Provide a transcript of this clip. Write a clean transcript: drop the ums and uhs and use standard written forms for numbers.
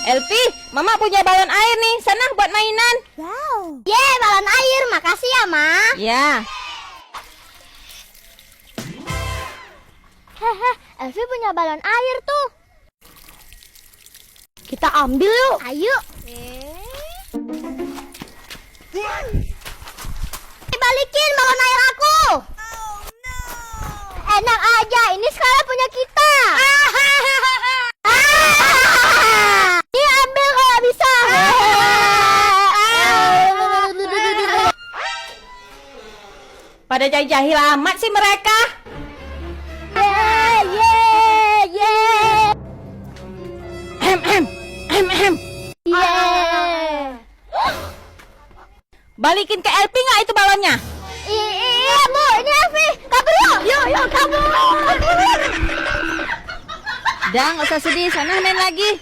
Elvi, Mama punya balon air nih. Sana buat mainan. Wow. Yeay, balon air. Makasih ya, Ma. Ya. Hehe, Elvi punya balon air tuh. Kita ambil yuk. Ayo. Balikin balon air aku. Enak aja, ini sekarang punya kita. Ini ambil kalau bisa. Pada jahil amat sih mereka. Balikin ke Elvi nggak itu balonnya? Iya Bu, ini Elvi. Kabur yuk. Yuk kabur. Udah nggak usah sedih, sana main lagi.